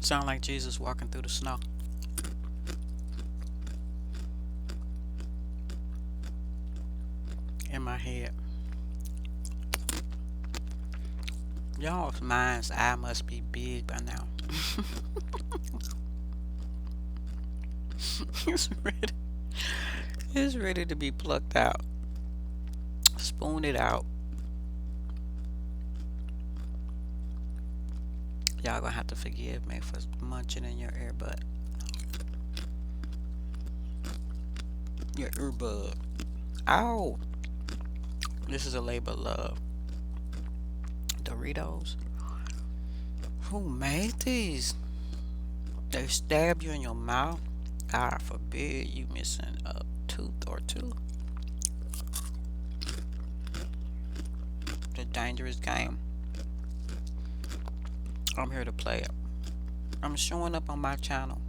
Sound like Jesus walking through the snow in my head. Y'all's mind's eye must be big by now. it's ready. It's ready to be plucked out. Spoon it out. Y'all gonna have to forgive me for munching in your earbud. Your earbud. Ow! This is a labor of love. Doritos. Who made these? They stab you in your mouth. God forbid you missing a tooth or two. The dangerous game. I'm here to play it. I'm showing up on my channel.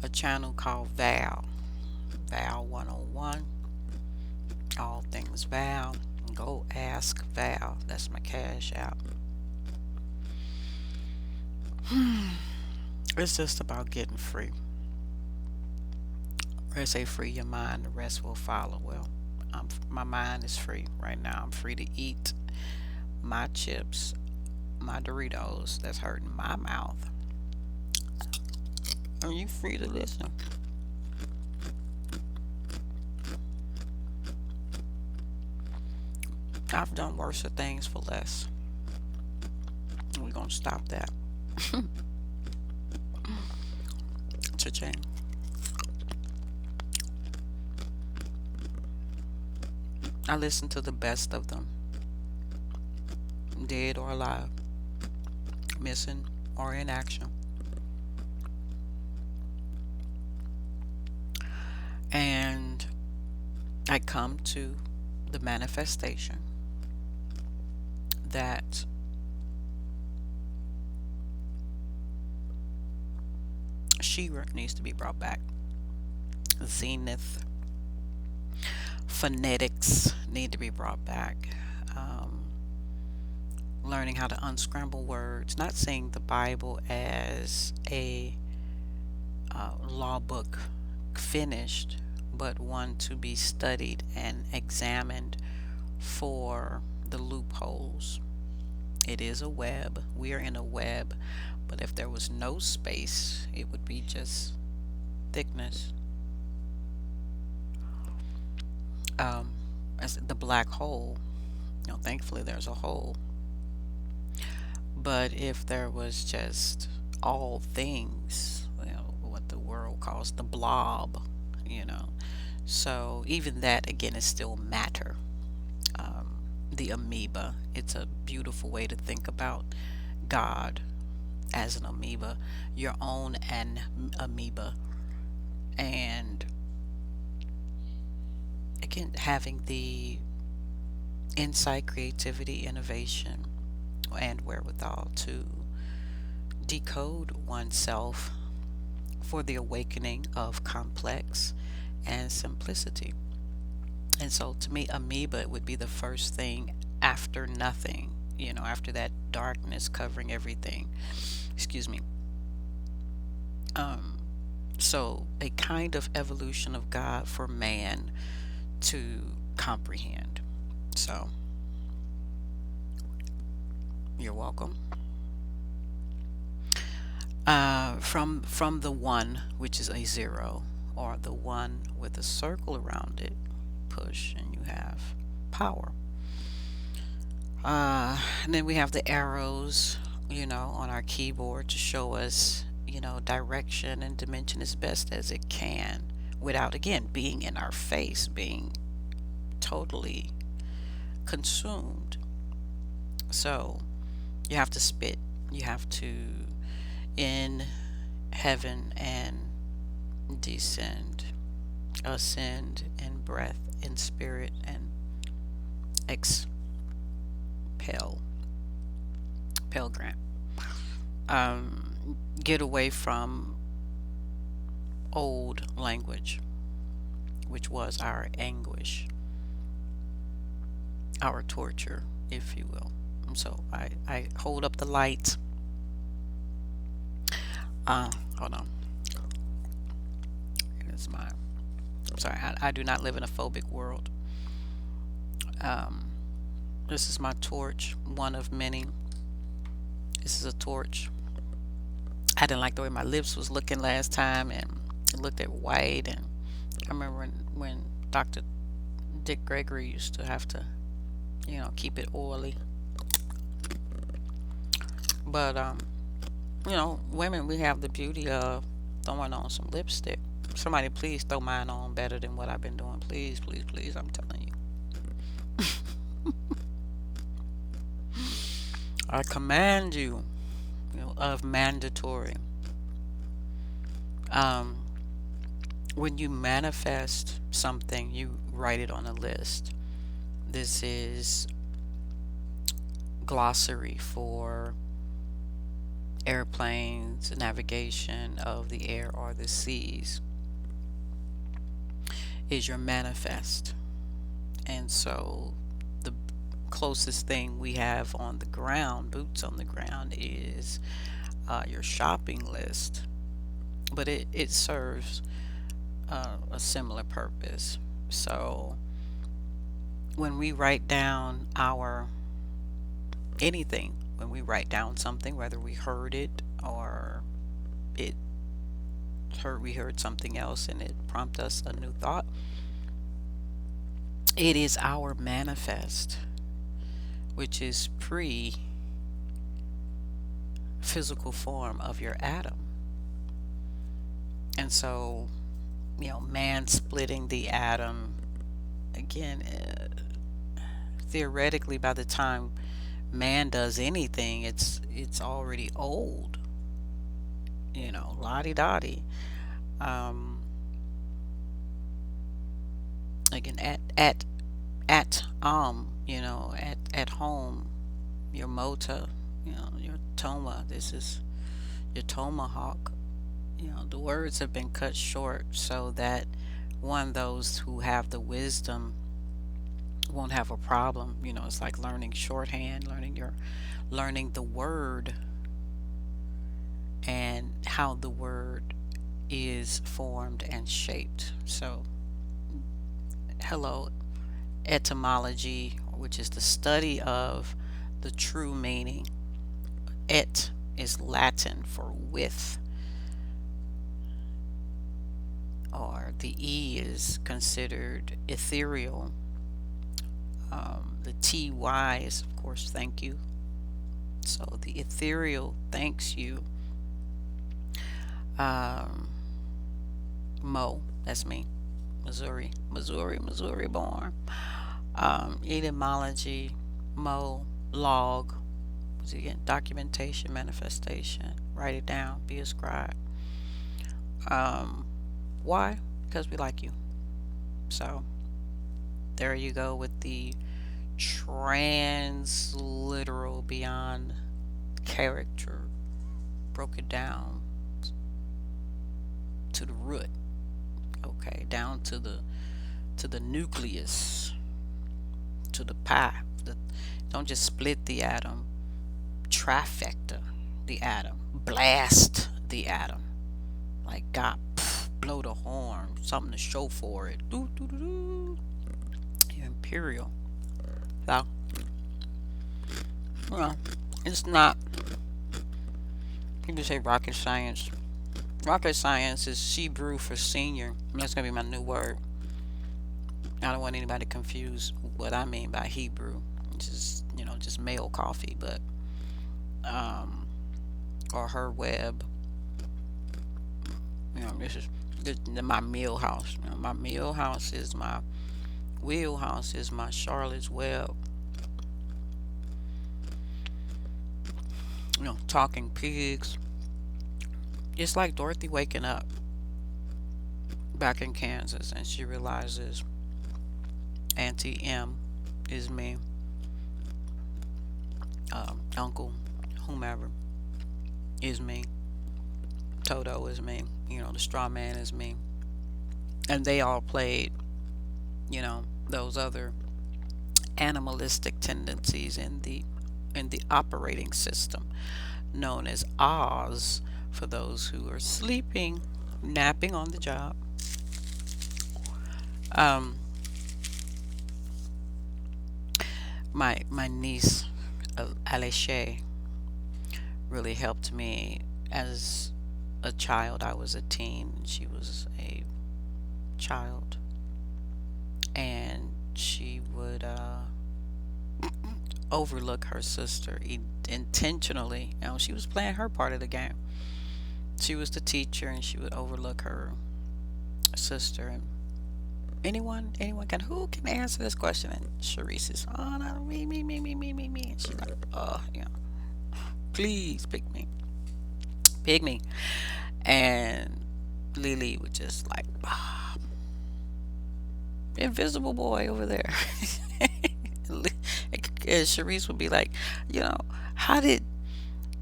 A channel called VAL. VAL 101. All things VAL. Go ask VAL. That's my cash app. It's just about getting free. They say free your mind, the rest will follow. Well, my mind is free right now. I'm free to eat my chips, my Doritos that's hurting my mouth. Are you free to listen? I've done worse things for less. We're gonna stop that. Cha-ching. I listen to the best of them, dead or alive, missing or in action. And I come to the manifestation that Shira needs to be brought back. Zenith, phonetics need to be brought back. Learning how to unscramble words, not seeing the Bible as a law book finished, but one to be studied and examined for the loopholes. It is a web. We are in a web, but if there was no space, it would be just thickness. As the black hole, thankfully there's a hole. But if there was just all things, what the world calls the blob, so even that again is still matter. The amoeba, it's a beautiful way to think about God as an amoeba, your own an amoeba, and again having the insight, creativity, innovation, and wherewithal to decode oneself for the awakening of complex and simplicity. And so to me, amoeba would be the first thing after nothing, after that darkness covering everything. Excuse me. Um, so a kind of evolution of God for man to comprehend. So you're welcome. From the one, which is a zero, or the one with a circle around it, push, and you have power. And then we have the arrows, on our keyboard to show us, direction and dimension as best as it can, without again being in our face, being totally consumed. So you have to spit, you have to in heaven and descend, ascend in breath, in spirit, and expel, Pell Grant. Get away from old language, which was our anguish, our torture, if you will. And so I hold up the light Hold on. It's my. I'm sorry. I do not live in a phobic world. Um, this is my torch, one of many. This is a torch. I didn't like the way my lips was looking last time, and it looked at white. And I remember when Dr. Dick Gregory used to have to, keep it oily. But women, we have the beauty of throwing on some lipstick. Somebody please throw mine on better than what I've been doing. Please, please, please. I'm telling you. I command you, of mandatory. Um, when you manifest something, you write it on a list. This is glossary for airplanes, navigation of the air or the seas, is your manifest. And so the closest thing we have on the ground, boots on the ground, is your shopping list. But it serves a similar purpose. So when we write down our anything, when we write down something, whether we heard it or it we heard something else and it prompted us a new thought, it is our manifest, which is pre physical form of your atom. And so, man splitting the atom again, theoretically, by the time man does anything, it's already old. Lottie dottie. Um, again, at home, your mota, your toma. This is your tomahawk. The words have been cut short so that those who have the wisdom won't have a problem. It's like learning shorthand, learning the word and how the word is formed and shaped. So, hello, etymology, which is the study of the true meaning. Et is Latin for with, or the E is considered ethereal. The TY is, of course, thank you. So the ethereal thanks you. Mo, that's me. Missouri born. Etymology, Mo, log, again, documentation, manifestation. Write it down, be a scribe. Why? Because we like you. So there you go with the transliteral beyond character, broke it down to the root. Okay, down to the nucleus, to the pie. Don't just split the atom, trifecta the atom, blast the atom, like God, blow the horn, something to show for it. Do do do do. Imperial. So, well, it's not. People say rocket science. Rocket science is Shebrew for senior. That's gonna be my new word. I don't want anybody to confuse what I mean by Hebrew. Just just male coffee, but or her web. This is my meal house. My meal house is my wheelhouse, is my Charlotte's Web. Talking pigs. It's like Dorothy waking up back in Kansas and she realizes Auntie M is me, Uncle whomever is me, Toto is me, the straw man is me, and they all played those other animalistic tendencies in the operating system known as Oz For those who are sleeping, napping on the job. Um, my niece, Aleshe, really helped me as a child. I was a teen. She was a child, and she would overlook her sister intentionally. You know, she was playing her part of the game. She was the teacher, and she would overlook her sister. And anyone can who can answer this question? And Sharice is, oh no, me. And she's like, oh yeah, please pick me. And Lily would just like, ah, invisible boy over there. And Sharice would be like, you know, how did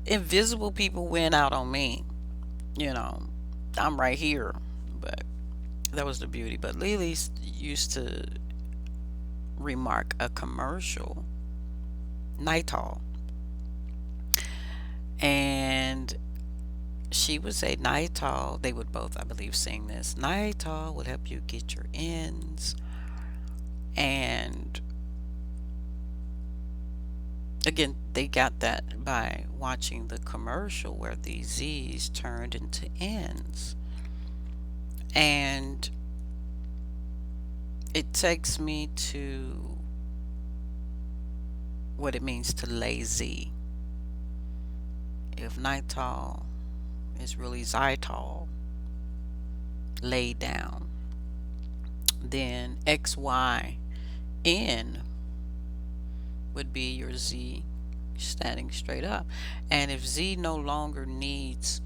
invisible people win out on me? You know, I'm right here. But that was the beauty. But Lily used to remark a commercial, Nitol, and she would say Nitol. They would both, I believe, sing this. Nitol would help you get your ends. And again, they got that by watching the commercial where these Z's turned into N's. And it takes me to what it means to lay Z. If Nitol is really Zytol, lay down, then XYN would be your Z standing straight up. And if Z no longer needs,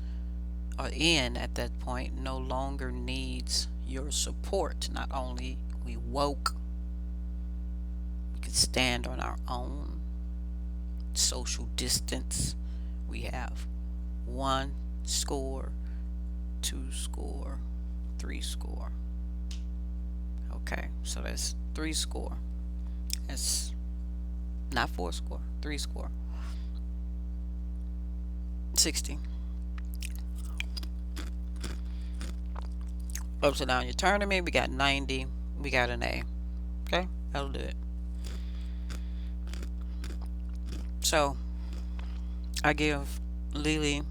or N at that point, no longer needs your support, not only we woke, we could stand on our own, social distance, we have 1 score, 2 score, 3 score. Okay, so that's 3 score. That's not 4 score, 3 score. 60. Upside down, you're turning me. We got 90. We got an A. Okay, that'll do it. So I give Lily,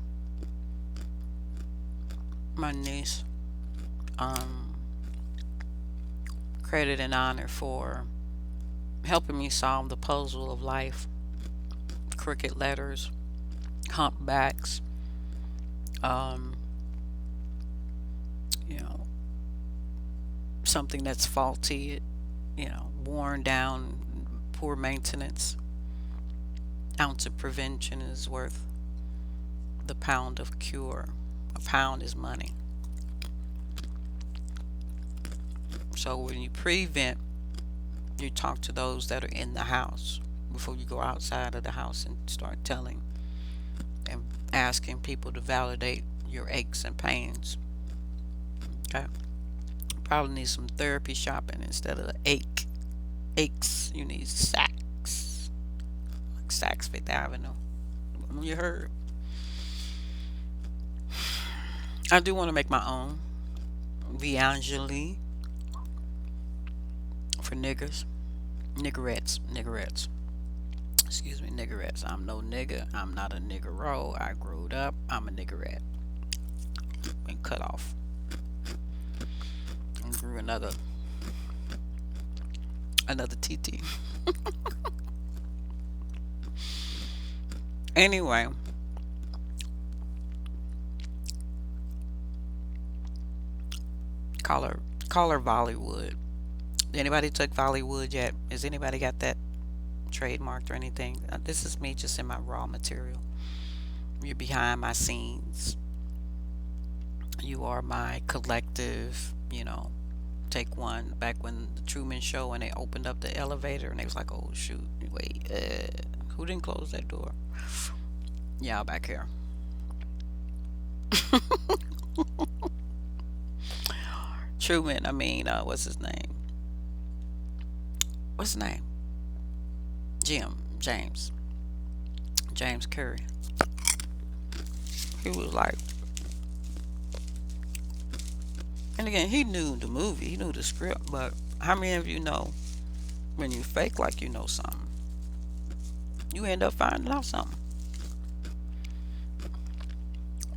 my niece, credit and honor for helping me solve the puzzle of life. Crooked letters, humpbacks, you know, something that's faulty, you know, worn down, poor maintenance. Ounce of prevention is worth the pound of cure. A pound is money. So when you prevent, you talk to those that are in the house before you go outside of the house and start telling and asking people to validate your aches and pains. Okay, probably need some therapy shopping instead of aches. You need Saks, like Saks Fifth Avenue. You heard? I do want to make my own Viangeli for niggers, niggerettes. Excuse me, niggerettes. I'm no nigger. I'm not a niggero. I growed up. I'm a niggerette. Been cut off and grew another TT. Anyway, call her Bollywood. Anybody took Bollywood yet? Has anybody got that trademarked or anything? This is me just in my raw material. You're behind my scenes. You are my collective, you know. Take one back when the Truman Show, when they opened up the elevator and they was like, oh shoot, wait, who didn't close that door? Y'all back here. Truman, I mean, what's his name? What's his name? James Curry. He was like, And again, he knew the movie, he knew the script, but how many of you know when you fake like you know something, you end up finding out something?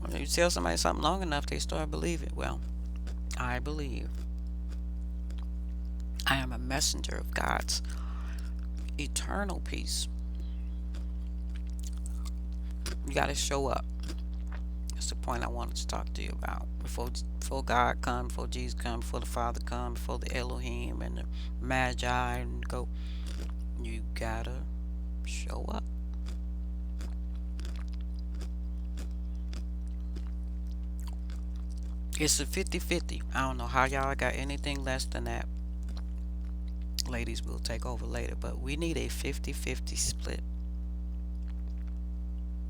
When you tell somebody something long enough, they start believing. Well, I believe I am a messenger of God's eternal peace. You got to show up. That's the point I wanted to talk to you about. Before God come, before Jesus come, before the Father come, before the Elohim and the Magi and go, you gotta show up. It's a 50-50. I don't know how y'all got anything less than that. Ladies will take over later, but we need a 50-50 split.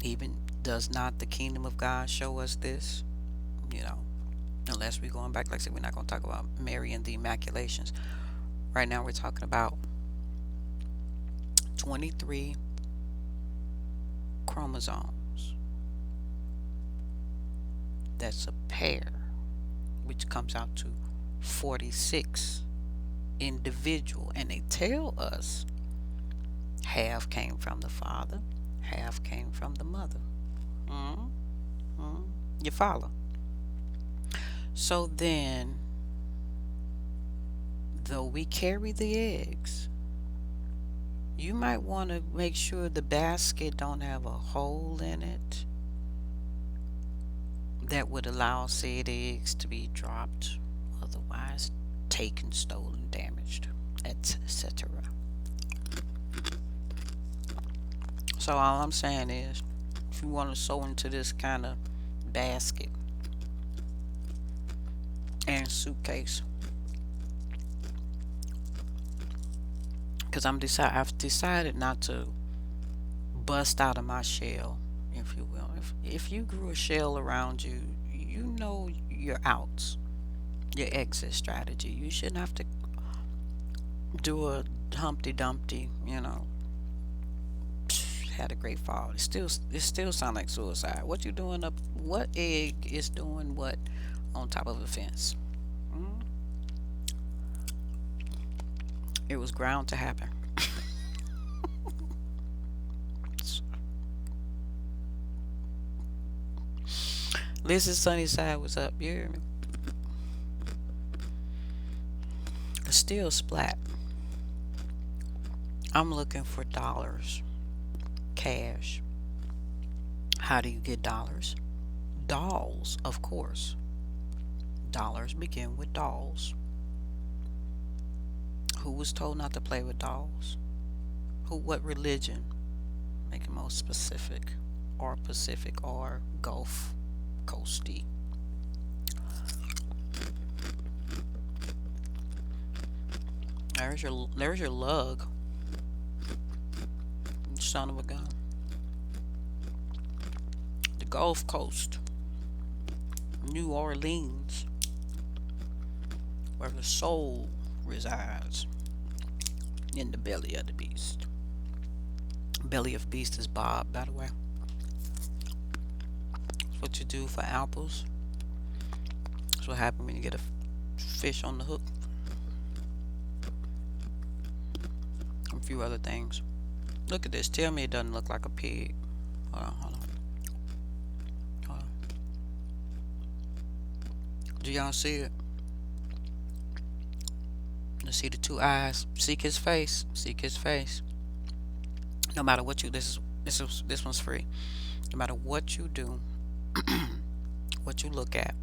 Even does not the kingdom of God show us this? You know, unless we're going back, like I said, we're not going to talk about Mary and the Immaculations. Right now, we're talking about 23 chromosomes. That's a pair, which comes out to 46 individual. And they tell us half came from the father, half came from the mother. You follow? So then, though we carry the eggs, you might want to make sure the basket don't have a hole in it that would allow said eggs to be dropped, otherwise taken, stolen, damaged, etc. So all I'm saying is, if you want to sew into this kind of basket and suitcase, because I've decided not to bust out of my shell, if you will. If you grew a shell around you, you know your outs, your exit strategy. You shouldn't have to do a Humpty Dumpty, had a great fall. It still sounds like suicide. What you doing up? What egg is doing what on top of a fence? It was ground to happen. Listen, Sunnyside, what's up? You hear me? Still splat. I'm looking for dollars. Cash. How do you get dollars? Dolls, of course. Dollars begin with dolls. Who was told not to play with dolls? What religion? Make it more specific. Or Pacific or Gulf Coasty. There's your lug. Son of a gun. The Gulf Coast. New Orleans. Where the soul resides. In the belly of the beast. Belly of beast is Bob, by the way. That's what you do for apples. That's what happens when you get a fish on the hook. A few other things. Look at this. Tell me it doesn't look like a pig. Hold on. Do y'all see it? Let's see the two eyes. Seek his face. Seek his face. No matter what you this one's free. No matter what you do, what you look at,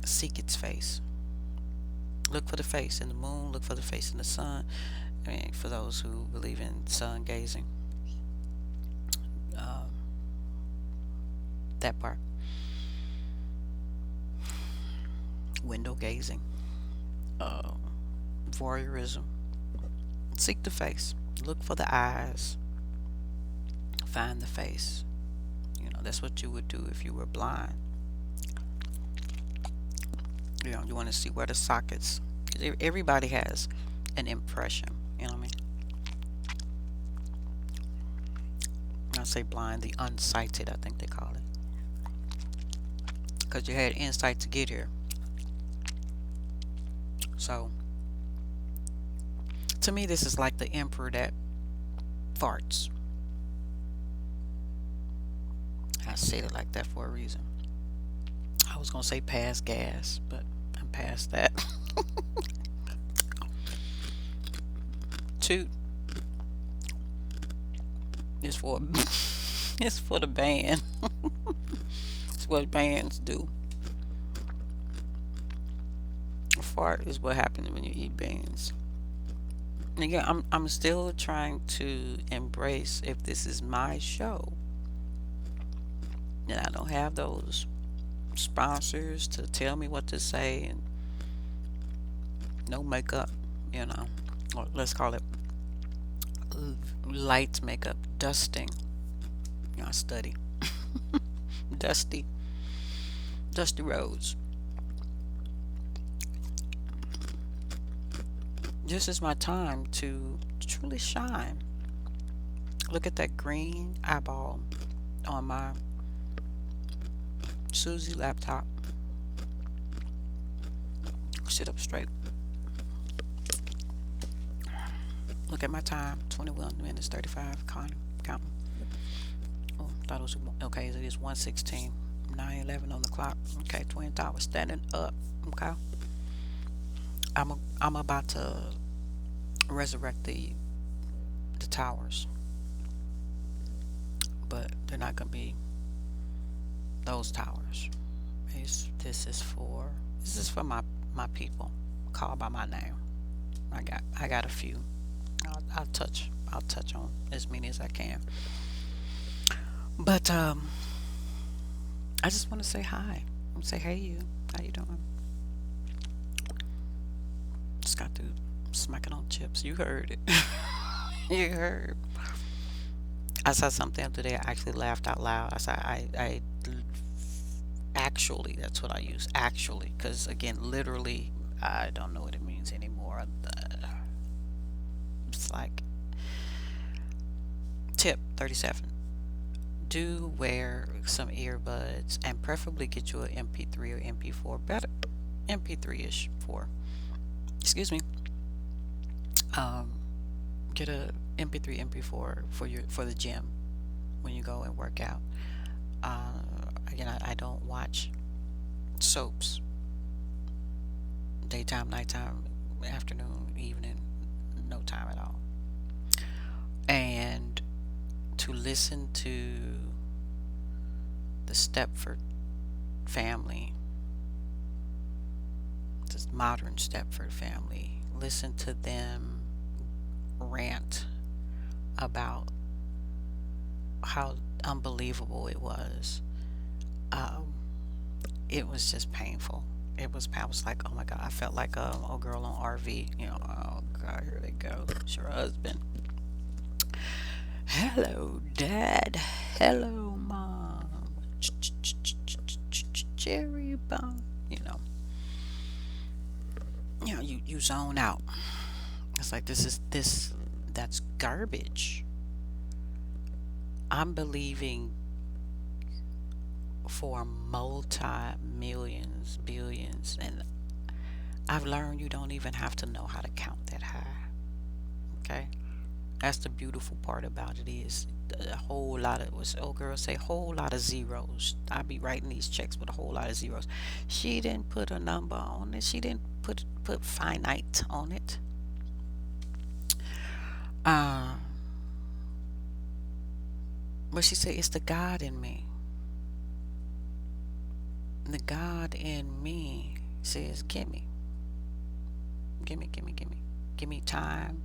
seek its face. Look for the face in the moon. Look for the face in the sun. I mean, for those who believe in sun gazing, that part. Window gazing, voyeurism. Seek the face. Look for the eyes. Find the face. That's what you would do if you were blind. You want to see where the sockets. Everybody has an impression. You know what I mean? I say blind, the unsighted, I think they call it. Because you had insight to get here. So to me, this is like the emperor that farts. I said it like that for a reason. I was gonna say pass gas, but I'm past that. Toot is for it's for the band. It's what bands do. A fart is what happens when you eat beans. Again, I'm still trying to embrace if this is my show and I don't have those sponsors to tell me what to say and no makeup, you know, or let's call it light makeup, dusting. You know, I study dusty, dusty roads. This is my time to truly shine. Look at that green eyeball on my Susie laptop. Sit up straight. Look at my time, 21 minutes 35. Counting. Oh, thought it was okay. It is 1:16, 9:11 on the clock. Okay, twin thought was standing up. Okay, I'm about to resurrect the towers, but they're not gonna be those towers. This is for my people. Called by my name. I got a few. I'll touch on as many as I can. But I just want to say hi. Say hey you. How you doing? Just got through smacking on chips. You heard it. You heard. I saw something the other day. I actually laughed out loud. I said I actually, that's what I use. Actually, because again, literally, I don't know what it means anymore. It's like tip 37. Do wear some earbuds and preferably get you an MP3 or MP4. Better MP3-ish for. Excuse me. Um, get a MP3, MP4 for the gym when you go and work out. Again, I don't watch soaps. Daytime, nighttime, afternoon, evening, no time at all. And to listen to the Stepford family, this modern Stepford family, listen to them rant about how unbelievable it was. Um, it was just painful. I was like, oh my God, I felt like a girl on RV, you know, oh God, here they go. It's your husband. Hello, Dad. Hello, Mom. Cherry bomb. You zone out. It's like that's garbage. I'm believing for multi-millions, billions, and I've learned you don't even have to know how to count that high. Okay? That's the beautiful part about it is a whole lot of what's old girl say whole lot of zeros. I be writing these checks with a whole lot of zeros. She didn't put a number on it. She didn't put finite on it. Um, but she said it's the God in me. The God in me says, gimme. Give me time.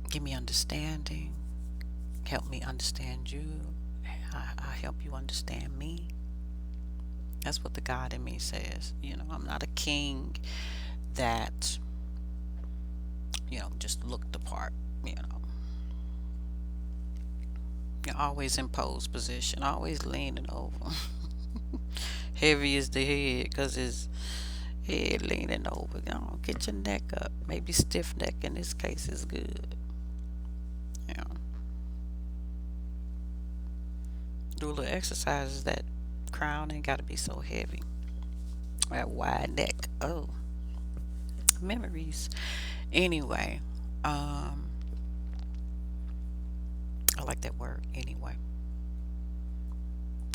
Give me understanding. Help me understand you. I help you understand me. That's what the God in me says. I'm not a king that, just looked the part. You always in pose position, always leaning over. Heavy is the head because his head leaning over. Get your neck up. Maybe stiff neck in this case is good. Yeah. Do a little exercises that crown ain't got to be so heavy. That wide neck. Oh, memories. Anyway, um, I like that word. Anyway,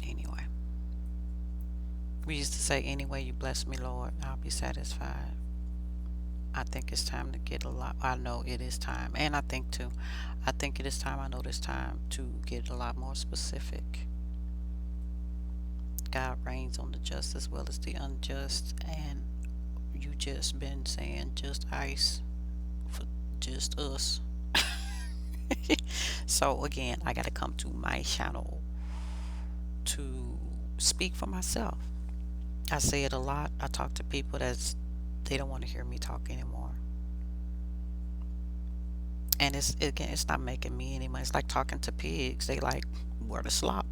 anyway. We used to say, "Anyway, you bless me, Lord, I'll be satisfied." I think it's time to get a lot. I know it is time, and I think too. I think it is time. I know it's time to get a lot more specific. God reigns on the just as well as the unjust, and you just been saying just ice for just us. So again, I gotta come to my channel to speak for myself. I say it a lot. I talk to people that's they don't want to hear me talk anymore. And it's again, it's not making me any money. It's like talking to pigs. They like where the slop.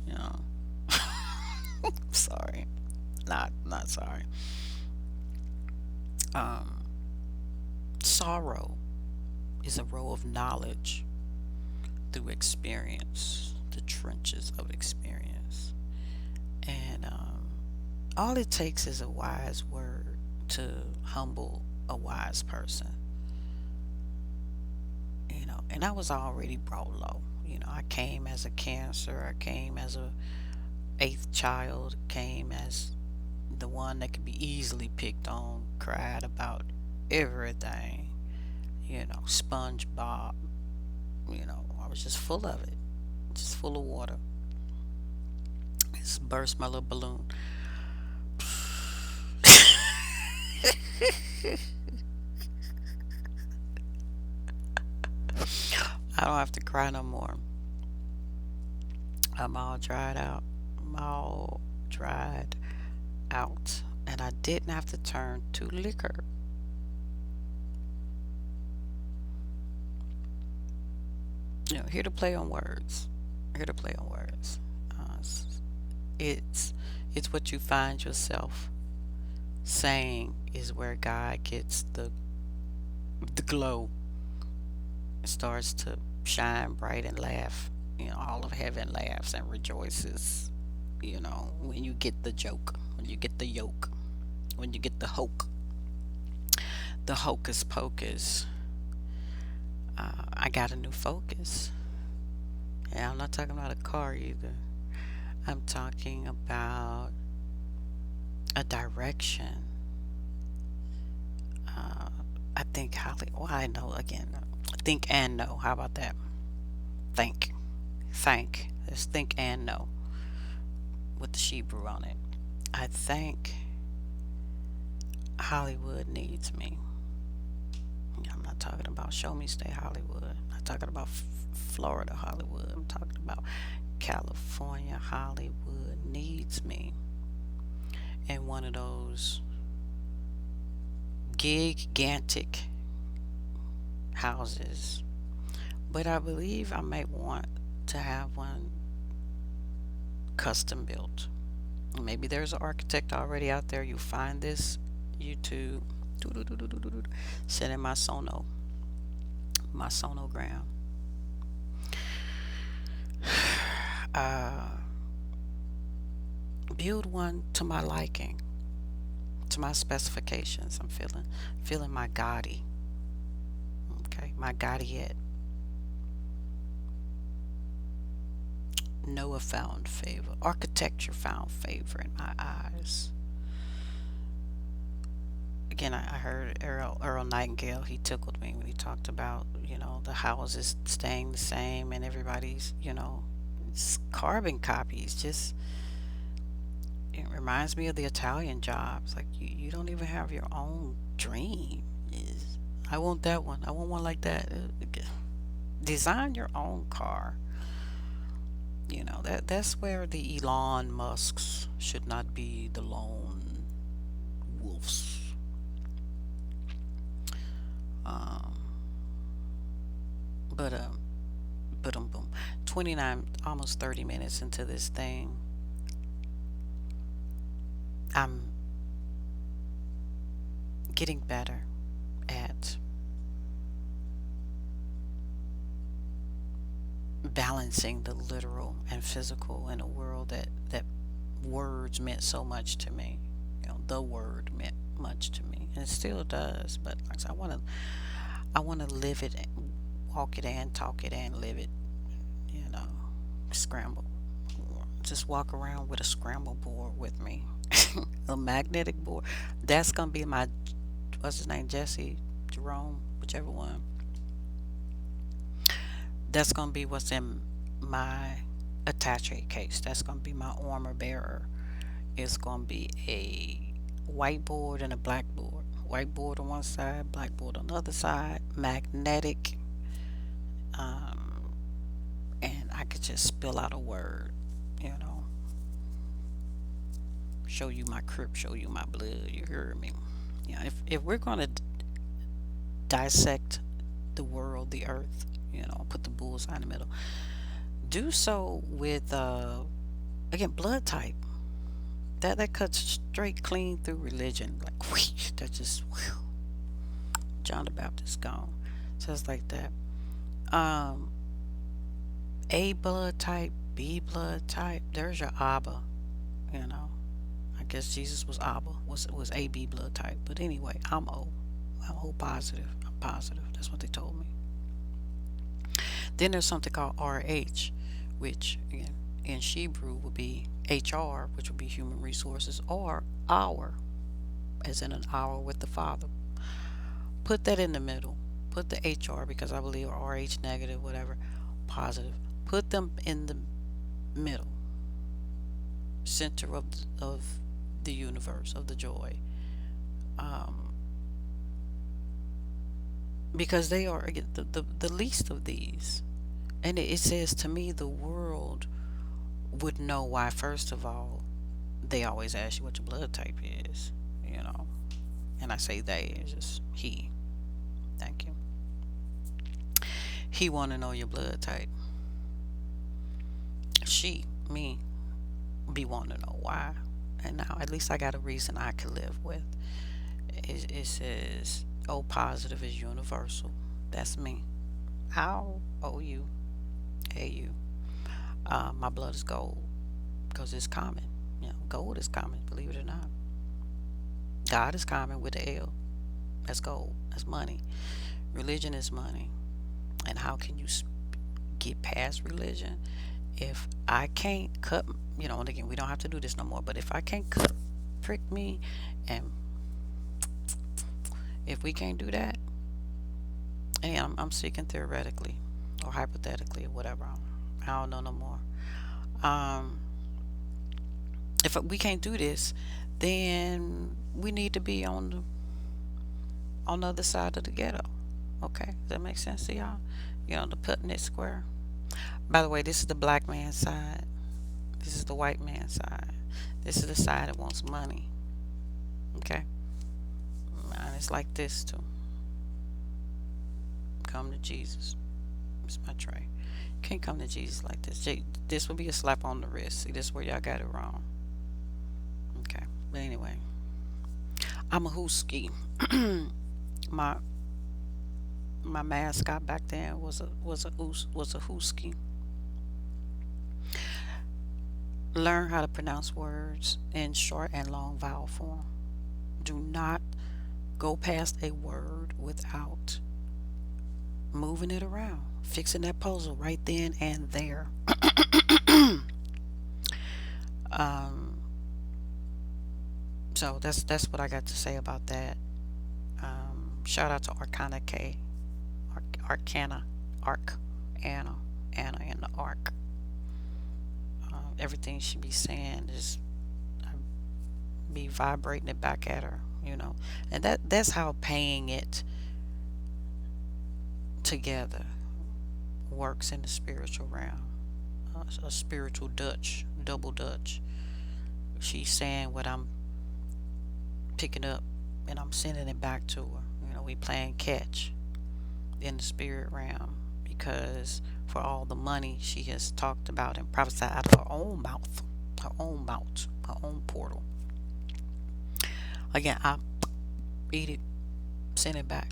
You know. Sorry. Not sorry. Um Sorrow is a row of knowledge through experience, the trenches of experience. And all it takes is a wise word to humble a wise person, you know. And I was already brought low. You know, I came as a cancer, I came as a eighth child, came as the one that could be easily picked on, cried about everything, you know, SpongeBob, you know, I was just full of it, just full of water. Just burst my little balloon. I don't have to cry no more. I'm all dried out. I'm all dried out. And I didn't have to turn to liquor. You know, here to play on words. Here to play on words. It's it's what you find yourself saying is where God gets the glow. It starts to shine bright and laugh. You know, all of heaven laughs and rejoices. You know, when you get the joke, when you get the yoke, when you get the hocus pocus. I got a new focus. And I'm not talking about a car either. I'm talking about a direction. Uh, I think highly. Well, I know again. Think and know. How about that? Think. Think. There's think and know with the Shebrew on it. I think Hollywood needs me. I'm not talking about show me stay Hollywood. I'm not talking about Florida Hollywood. I'm talking about California Hollywood needs me in one of those gigantic houses. But I believe I might want to have one custom built. Maybe there's an architect already out there. You find this YouTube. Send in my sonogram. Uh, Build one to my liking, to my specifications. I'm feeling my Gotti. Okay, my Gottiette. Noah found favor. Architecture found favor in my eyes. Again, I heard Earl Nightingale. He tickled me when he talked about, you know, the houses staying the same and everybody's, you know, it's carbon copies. Just it reminds me of the Italian jobs. Like you don't even have your own dream. I want that one. I want one like that. Design your own car. You know that's where the Elon Musks should not be the lone wolves. Um, but boom, 29, almost 30 minutes into this thing, I'm getting better at balancing the literal and physical in a world that words meant so much to me. The word meant much to me, and it still does. But like I said, I want to live it, walk it, and talk it, and live it. You know, scramble. Just walk around with a scramble board with me, a magnetic board. That's gonna be my, what's his name, Jesse, Jerome, whichever one. That's gonna be what's in my attache case. That's gonna be my armor bearer. It's gonna be a whiteboard and a blackboard. Whiteboard on one side, blackboard on the other side, magnetic, um, and I could just spill out a word, you know, show you my crip, show you my blood. You heard me? If we're gonna dissect the world, the earth, put the bullseye in the middle, do so with again, blood type. That cuts straight clean through religion, like whoosh, that just whew, John the Baptist gone. So it's like that. Um, A blood type, B blood type. There's your Abba. You know, I guess Jesus was Abba, was AB blood type. But anyway, I'm O. I'm O positive. I'm positive. That's what they told me. Then there's something called RH, which again in Shebrew would be HR, which would be human resources, or our, as in an hour with the Father. Put that in the middle. Put the HR, because I believe RH negative, whatever, positive. Put them in the middle, center of the universe, of the joy. Um, because they are, again, the least of these. And it says to me, the world would know why, first of all, they always ask you what your blood type is, you know. And I say they, it's just he. Thank you. He want to know your blood type. She, me, be wanting to know why. And now at least I got a reason I can live with. It says O positive is universal. That's me. How OU, AU. My blood is gold because it's common. Gold is common, believe it or not. God is common with the L. That's gold. That's money. Religion is money. And how can you get past religion if I can't cut, and again, we don't have to do this no more, but if I can't prick me, and if we can't do that, and I'm speaking theoretically or hypothetically or whatever, I don't know no more. Um, if we can't do this, then we need to be on the other side of the ghetto. Okay, does that make sense to y'all? The putting it square. By the way, this is the black man's side. This is the white man's side. This is the side that wants money. Okay, and it's like this too. Come to Jesus. It's my tray. You can't come to Jesus like this. This would be a slap on the wrist. See, this is where y'all got it wrong. Okay, but anyway, I'm a hooski. my my mascot back then was a hooski. Learn how to pronounce words in short and long vowel form. Do not go past a word without moving it around, fixing that puzzle right then and there. um, so that's what I got to say about that. Shout out to Arcana K, Arcana, Arc, Anna in the Arc. Everything she be saying is I be vibrating it back at her, and that's how paying it together works in the spiritual realm. A spiritual Dutch, double Dutch. She's saying what I'm picking up, and I'm sending it back to her. We playing catch in the spirit realm, because for all the money she has talked about and prophesied out of her own mouth, her own portal. Again, I eat it, send it back.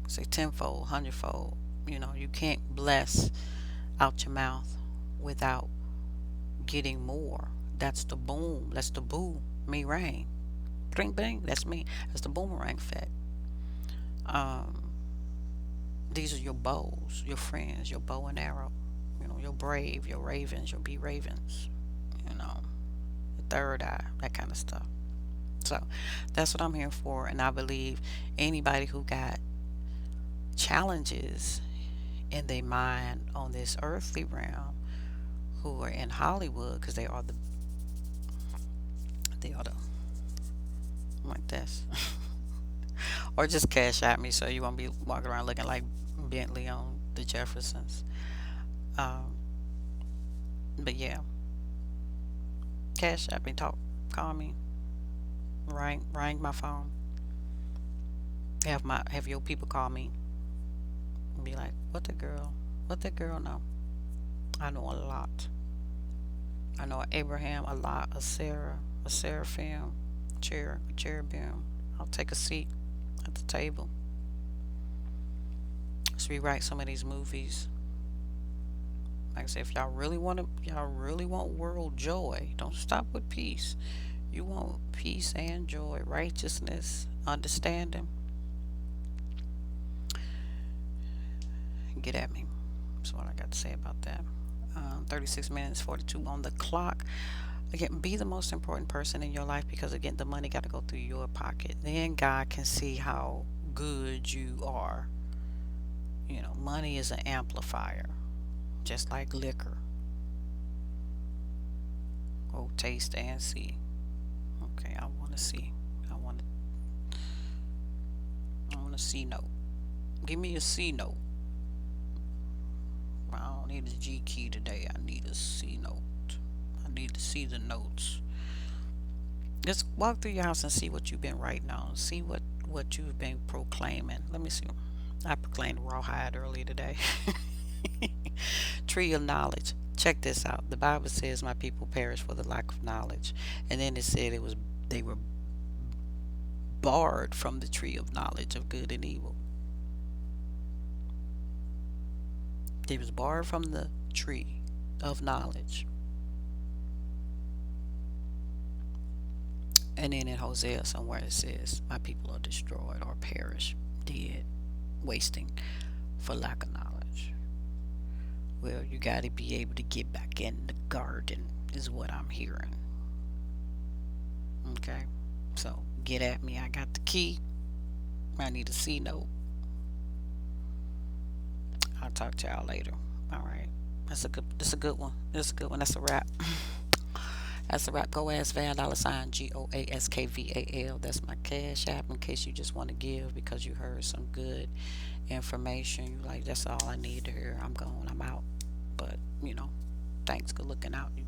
Say tenfold, hundredfold. You can't bless out your mouth without getting more That's the boom. That's the boo. Me rain. Bing bing. That's me. That's the boomerang effect. Um, these are your bows, your friends, your bow and arrow. Your brave, your ravens, your bee ravens. You know, the third eye, that kind of stuff. So that's what I'm here for. And I believe anybody who got challenges in their mind on this earthly realm, who are in Hollywood, because they are the like this, or just cash at me so you won't be walking around looking like Bentley on the Jeffersons. Um, but yeah, cash at me, talk, call me, ring my phone, have your people call me and be like, what the girl know? I know a lot. I know Abraham a lot, a Sarah, a seraphim, a cherubim. I'll take a seat at the table. Let's rewrite some of these movies. Like I said, if y'all really want world joy, don't stop with peace. You want peace and joy, righteousness, understanding. Get at me. That's what I got to say about that. 36 minutes 42 on the clock. Again, be the most important person in your life, because again, the money got to go through your pocket. Then God can see how good you are. Money is an amplifier, just like liquor. Oh, taste and see. Okay, I want to see. I want to. I want a C note. Give me a C note. I don't need a G key today. I need a C note. I need to see the notes. Just walk through your house and see what you've been writing on. See what you've been proclaiming. Let me see. I proclaimed rawhide earlier today. Tree of knowledge. Check this out. The Bible says, "My people perish for the lack of knowledge," and then it said they were barred from the tree of knowledge of good and evil. They was barred from the tree of knowledge. And then in Hosea somewhere it says, "My people are destroyed or perish, dead, wasting for lack of knowledge." Well, you got to be able to get back in the garden, is what I'm hearing. Okay? So get at me. I got the key. I need a C note. I'll talk to y'all later. All right. That's a good one. That's a good one. That's a wrap. That's a wrap. Go ask Val $ GOASKVAL. That's my cash app in case you just want to give because you heard some good information. You like, that's all I need to hear. I'm going. I'm out. But thanks. Good looking out. You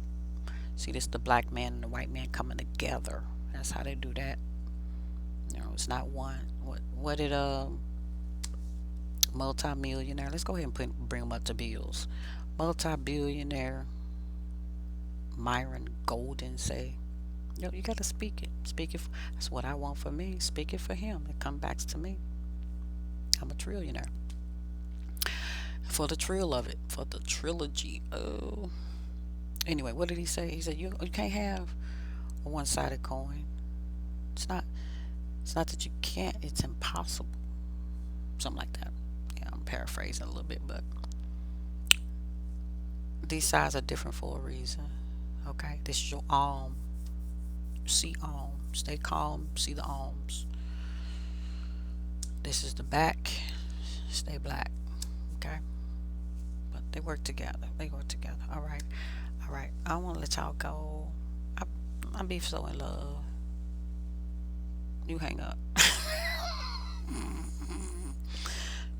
see, this the black man and the white man coming together. That's how they do that. It's not one. What did multi-millionaire? Let's go ahead and bring them up to bills. Multi-billionaire Myron Golden say, you got to speak it. Speak it. That's what I want for me. Speak it for him. It comes back to me. I'm a trillionaire. For the trill of it. For the trilogy. Oh. Anyway, what did he say? He said, you can't have a one-sided coin. It's not that you can't. It's impossible. Something like that. Yeah, I'm paraphrasing a little bit, but these sides are different for a reason. Okay, this is your arm. See arm. Stay calm. See the arms. This is the back. Stay black. Okay, but they work together. All right. I don't want to let y'all go. I be so in love. You hang up.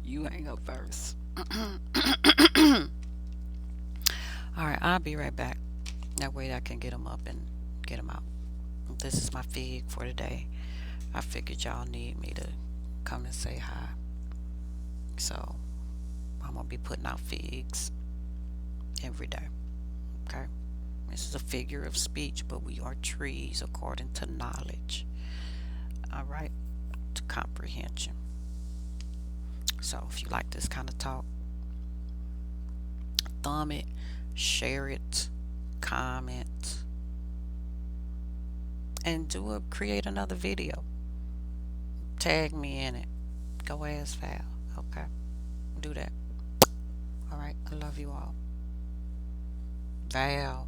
You hang up first. All right, I'll be right back. That way I can get them up and get them out. This is my fig for today. I figured y'all need me to come and say hi. So I'm going to be putting out figs every day. Okay? This is a figure of speech, but we are trees according to knowledge. All right? To comprehension. So if you like this kind of talk, thumb it, share it, comment, and create another video. Tag me in it. Go ask Val. Okay. Do that. All right. I love you all. Val.